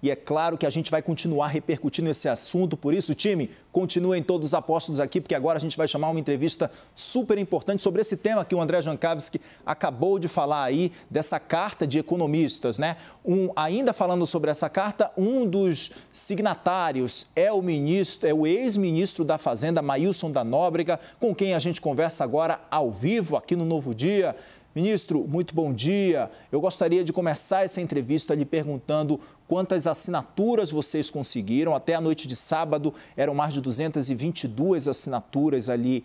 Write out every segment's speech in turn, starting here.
e é claro que a gente vai continuar repercutindo esse assunto. Por isso, time, continuem todos apostos aqui, porque agora a gente vai chamar uma entrevista super importante sobre esse tema que o André Jankowski acabou de falar aí, dessa carta de economistas, né? Ainda falando sobre essa carta, um dos signatários é o ex-ministro da Fazenda, Maílson da Nóbrega, com quem a gente conversa agora ao vivo aqui no Novo Dia. Ministro, muito bom dia. Eu gostaria de começar essa entrevista lhe perguntando quantas assinaturas vocês conseguiram. Até a noite de sábado eram mais de 222 assinaturas ali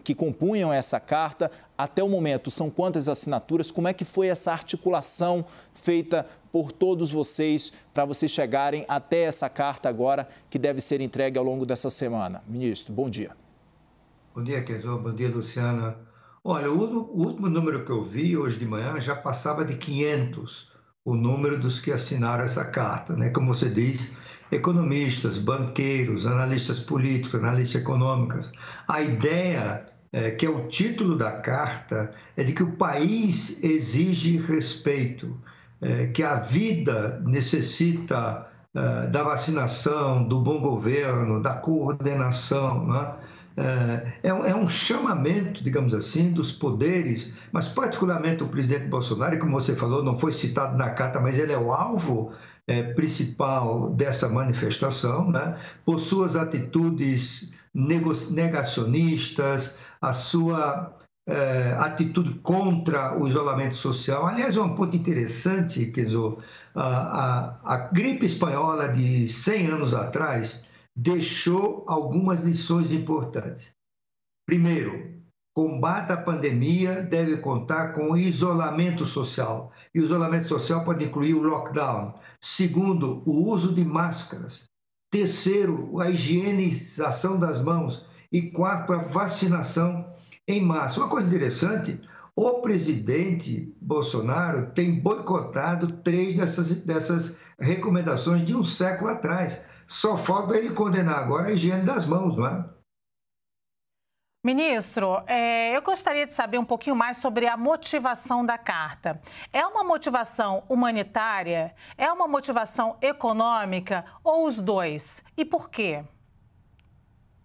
que compunham essa carta. Até o momento, são quantas assinaturas? Como é que foi essa articulação feita por todos vocês para vocês chegarem até essa carta agora que deve ser entregue ao longo dessa semana? Ministro, bom dia. Bom dia, Kenzo. Bom dia, Luciana. Olha, o último número que eu vi hoje de manhã já passava de 500, o número dos que assinaram essa carta, né? Como você diz, economistas, banqueiros, analistas políticos, analistas econômicos. A ideia, que é o título da carta, é de que o país exige respeito, que a vida necessita da vacinação, do bom governo, da coordenação, né? É um chamamento, digamos assim, dos poderes, mas particularmente o presidente Bolsonaro, e como você falou, não foi citado na carta, mas ele é o alvo principal dessa manifestação, né? Por suas atitudes negacionistas, a sua atitude contra o isolamento social. Aliás, é um ponto interessante, Kenzo, a gripe espanhola de 100 anos atrás deixou algumas lições importantes. Primeiro, combate à pandemia deve contar com isolamento social. E o isolamento social pode incluir o lockdown. Segundo, o uso de máscaras. Terceiro, a higienização das mãos. E quarto, a vacinação em massa. Uma coisa interessante, o presidente Bolsonaro tem boicotado 3 dessas recomendações de um século atrás. Só falta ele condenar agora a higiene das mãos, não é? Ministro, eu gostaria de saber um pouquinho mais sobre a motivação da carta. É uma motivação humanitária? É uma motivação econômica? Ou os dois? E por quê?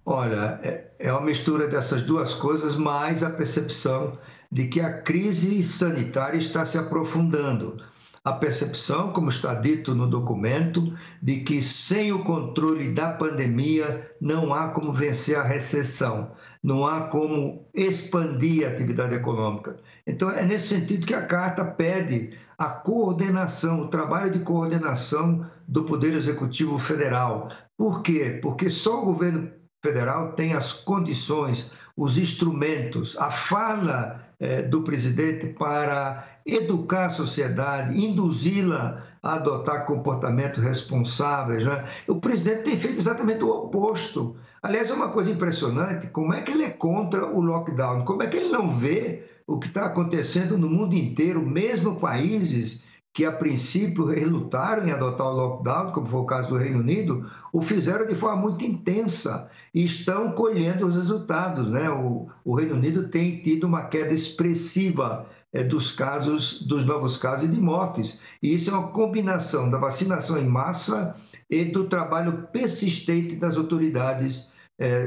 Olha, é uma mistura dessas duas coisas, mais a percepção de que a crise sanitária está se aprofundando. A percepção, como está dito no documento, de que sem o controle da pandemia não há como vencer a recessão, não há como expandir a atividade econômica. Então, é nesse sentido que a carta pede a coordenação, o trabalho de coordenação do Poder Executivo Federal. Por quê? Porque só o governo federal tem as condições, os instrumentos, a fala do presidente para educar a sociedade, induzi-la a adotar comportamentos responsáveis, né? O presidente tem feito exatamente o oposto. Aliás, é uma coisa impressionante, como é que ele é contra o lockdown, como é que ele não vê o que está acontecendo no mundo inteiro, mesmo países que a princípio relutaram em adotar o lockdown, como foi o caso do Reino Unido, o fizeram de forma muito intensa e estão colhendo os resultados, né? O Reino Unido tem tido uma queda expressiva dos novos casos e de mortes. E isso é uma combinação da vacinação em massa e do trabalho persistente das autoridades,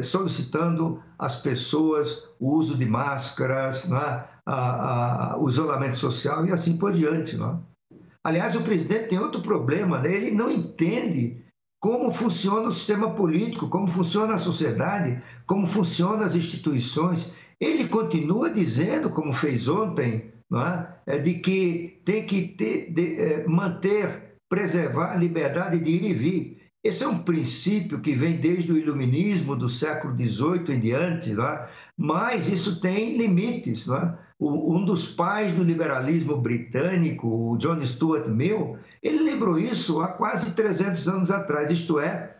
solicitando às pessoas o uso de máscaras, né? O isolamento social e assim por diante, né? Aliás, o presidente tem outro problema, né? Ele não entende como funciona o sistema político, como funciona a sociedade, como funcionam as instituições. Ele continua dizendo, como fez ontem, não é? De que tem que preservar a liberdade de ir e vir. Esse é um princípio que vem desde o iluminismo do século XVIII em diante, não é? Mas isso tem limites, não é? Um dos pais do liberalismo britânico, o John Stuart Mill, ele lembrou isso há quase 300 anos atrás, isto é,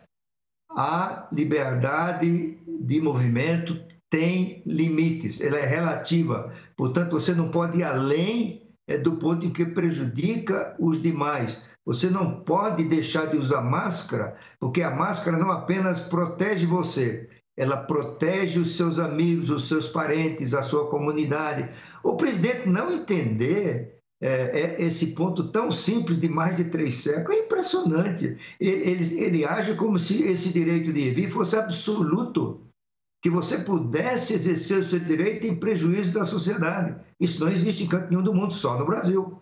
a liberdade de movimento tem limites, ela é relativa, portanto, você não pode ir além do ponto em que prejudica os demais. Você não pode deixar de usar máscara, porque a máscara não apenas protege você, ela protege os seus amigos, os seus parentes, a sua comunidade. O presidente não entender esse ponto tão simples de mais de 3 séculos. É impressionante. Ele age como se esse direito de ir e vir fosse absoluto, que você pudesse exercer o seu direito em prejuízo da sociedade. Isso não existe em canto nenhum do mundo, só no Brasil.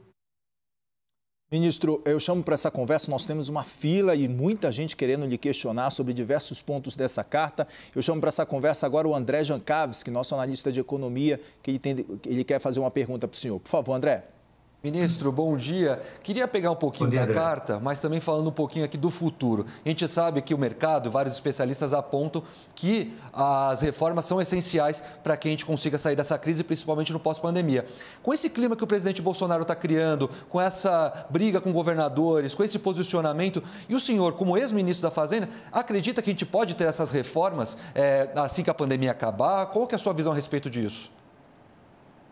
Ministro, eu chamo para essa conversa, nós temos uma fila e muita gente querendo lhe questionar sobre diversos pontos dessa carta. Eu chamo para essa conversa agora o André Jankowski, nosso analista de economia, que ele quer fazer uma pergunta para o senhor. Por favor, André. Ministro, bom dia. Queria pegar um pouquinho da carta, mas também falando um pouquinho aqui do futuro. A gente sabe que o mercado, vários especialistas apontam que as reformas são essenciais para que a gente consiga sair dessa crise, principalmente no pós-pandemia. Com esse clima que o presidente Bolsonaro está criando, com essa briga com governadores, com esse posicionamento, e o senhor, como ex-ministro da Fazenda, acredita que a gente pode ter essas reformas assim que a pandemia acabar? Qual que é a sua visão a respeito disso?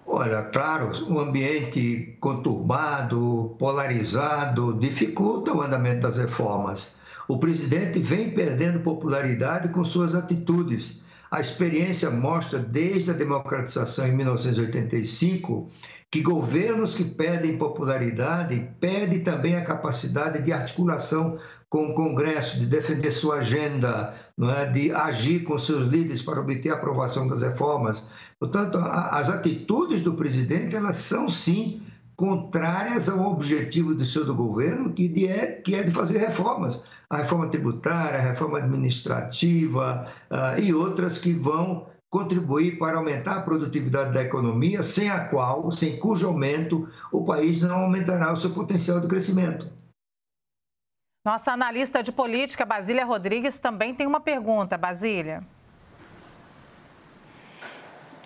Olha, claro, um ambiente conturbado, polarizado, dificulta o andamento das reformas. O presidente vem perdendo popularidade com suas atitudes. A experiência mostra, desde a democratização em 1985, que governos que perdem popularidade perdem também a capacidade de articulação com o Congresso, de defender sua agenda, não é? De agir com seus líderes para obter a aprovação das reformas. Portanto, as atitudes do presidente, elas são, sim, contrárias ao objetivo do seu governo, que é de fazer reformas. A reforma tributária, a reforma administrativa e outras que vão contribuir para aumentar a produtividade da economia, sem cujo aumento o país não aumentará o seu potencial de crescimento. Nossa analista de política, Basília Rodrigues, também tem uma pergunta. Basília.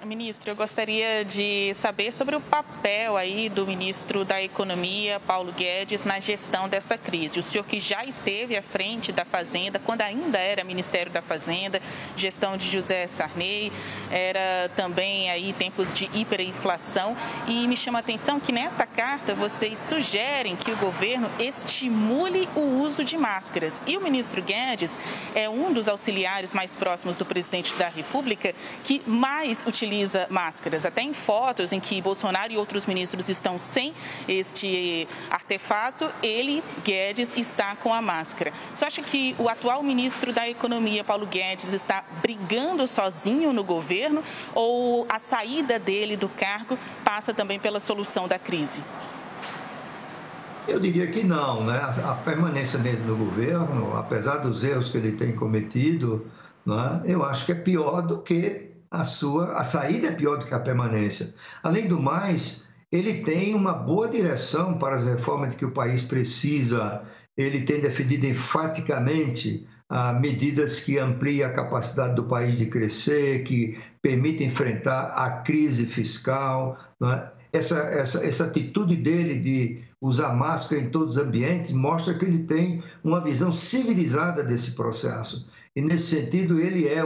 Ministro, eu gostaria de saber sobre o papel aí do ministro da Economia, Paulo Guedes, na gestão dessa crise. O senhor que já esteve à frente da Fazenda, quando ainda era Ministério da Fazenda, gestão de José Sarney, era também aí tempos de hiperinflação. E me chama a atenção que nesta carta vocês sugerem que o governo estimule o uso de máscaras. E o ministro Guedes é um dos auxiliares mais próximos do presidente da República que mais utiliza máscaras, até em fotos em que Bolsonaro e outros ministros estão sem este artefato, ele, Guedes, está com a máscara. Você acha que o atual ministro da Economia, Paulo Guedes, está brigando sozinho no governo ou a saída dele do cargo passa também pela solução da crise? Eu diria que não, né? A permanência dele no governo, apesar dos erros que ele tem cometido, né, eu acho que é pior do que a saída é pior do que a permanência. Além do mais, ele tem uma boa direção para as reformas de que o país precisa. Ele tem defendido enfaticamente medidas que ampliem a capacidade do país de crescer, que permitem enfrentar a crise fiscal, né? Essa atitude dele de usar máscara em todos os ambientes mostra que ele tem uma visão civilizada desse processo. E, nesse sentido, ele é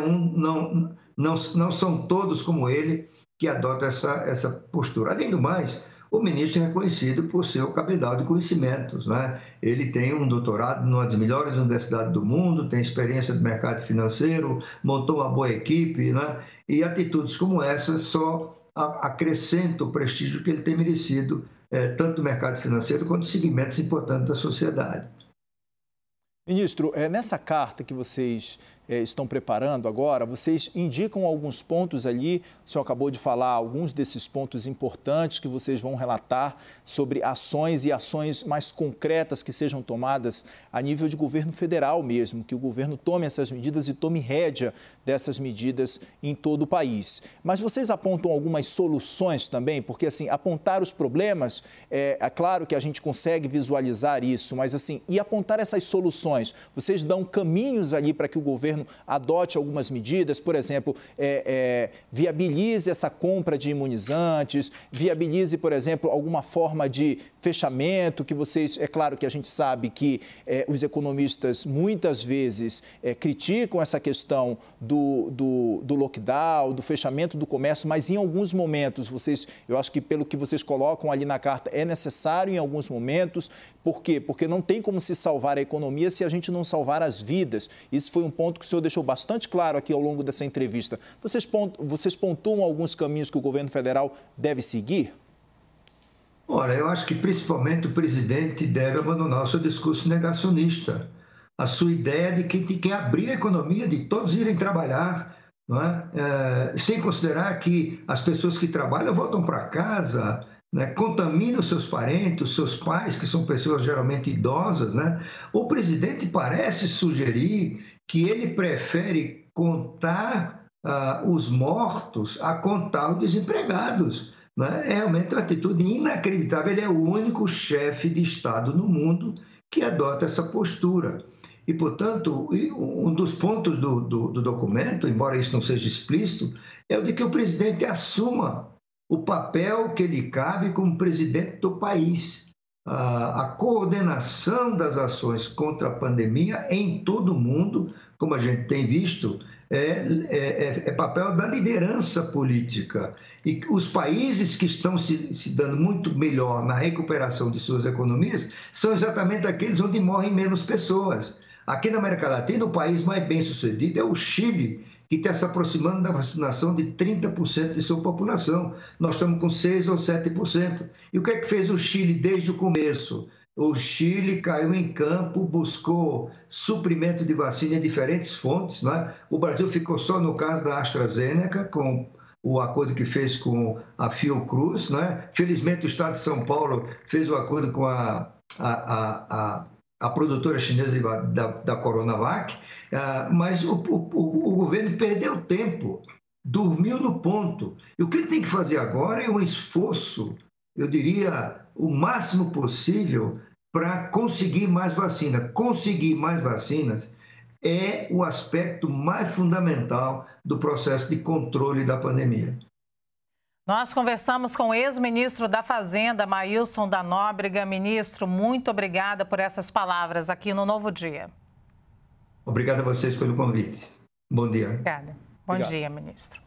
não são todos como ele que adotam essa postura. Além do mais, o ministro é reconhecido por seu cabedal de conhecimentos, né? Ele tem um doutorado numa das melhores universidades do mundo, tem experiência do mercado financeiro, montou uma boa equipe, né? E atitudes como essas só acrescentam o prestígio que ele tem merecido, tanto do mercado financeiro quanto de segmentos importantes da sociedade. Ministro, nessa carta que vocês estão preparando agora, vocês indicam alguns pontos ali, o senhor acabou de falar alguns desses pontos importantes que vocês vão relatar sobre ações e ações mais concretas que sejam tomadas a nível de governo federal mesmo, que o governo tome essas medidas e tome rédea dessas medidas em todo o país. Mas vocês apontam algumas soluções também, porque assim, apontar os problemas, é claro que a gente consegue visualizar isso, mas assim, e apontar essas soluções, vocês dão caminhos ali para que o governo adote algumas medidas, por exemplo, viabilize essa compra de imunizantes, viabilize, por exemplo, alguma forma de fechamento, que vocês, é claro que a gente sabe que os economistas muitas vezes criticam essa questão do lockdown, do fechamento do comércio, mas em alguns momentos, eu acho que pelo que vocês colocam ali na carta, é necessário em alguns momentos. Por quê? Porque não tem como se salvar a economia se a gente não salvar as vidas. Isso foi um ponto que o senhor deixou bastante claro aqui ao longo dessa entrevista. Vocês pontuam alguns caminhos que o governo federal deve seguir? Olha, eu acho que principalmente o presidente deve abandonar o seu discurso negacionista, a sua ideia de que tem que abrir a economia, de todos irem trabalhar, não é? Sem considerar que as pessoas que trabalham voltam para casa, né? Contaminam seus parentes, seus pais, que são pessoas geralmente idosas, né? O presidente parece sugerir que ele prefere contar os mortos a contar os desempregados. Né? É realmente uma atitude inacreditável. Ele é o único chefe de Estado no mundo que adota essa postura. E, portanto, um dos pontos do documento, embora isso não seja explícito, é o de que o presidente assuma o papel que lhe cabe como presidente do país. A coordenação das ações contra a pandemia em todo o mundo, como a gente tem visto, é papel da liderança política. E os países que estão se dando muito melhor na recuperação de suas economias são exatamente aqueles onde morrem menos pessoas. Aqui na América Latina, o país mais bem sucedido é o Chile, que está se aproximando da vacinação de 30% de sua população. Nós estamos com 6% ou 7%. E o que é que fez o Chile desde o começo? O Chile caiu em campo, buscou suprimento de vacina em diferentes fontes. Né? O Brasil ficou só no caso da AstraZeneca, com o acordo que fez com a Fiocruz. Né? Felizmente, o Estado de São Paulo fez o acordo com a produtora chinesa da Coronavac, mas o governo perdeu tempo, dormiu no ponto. E o que ele tem que fazer agora é um esforço, eu diria, o máximo possível para conseguir mais vacina. Conseguir mais vacinas é o aspecto mais fundamental do processo de controle da pandemia. Nós conversamos com o ex-ministro da Fazenda, Maílson da Nóbrega. Ministro, muito obrigada por essas palavras aqui no Novo Dia. Obrigado a vocês pelo convite. Bom dia. Obrigada. Bom dia, ministro.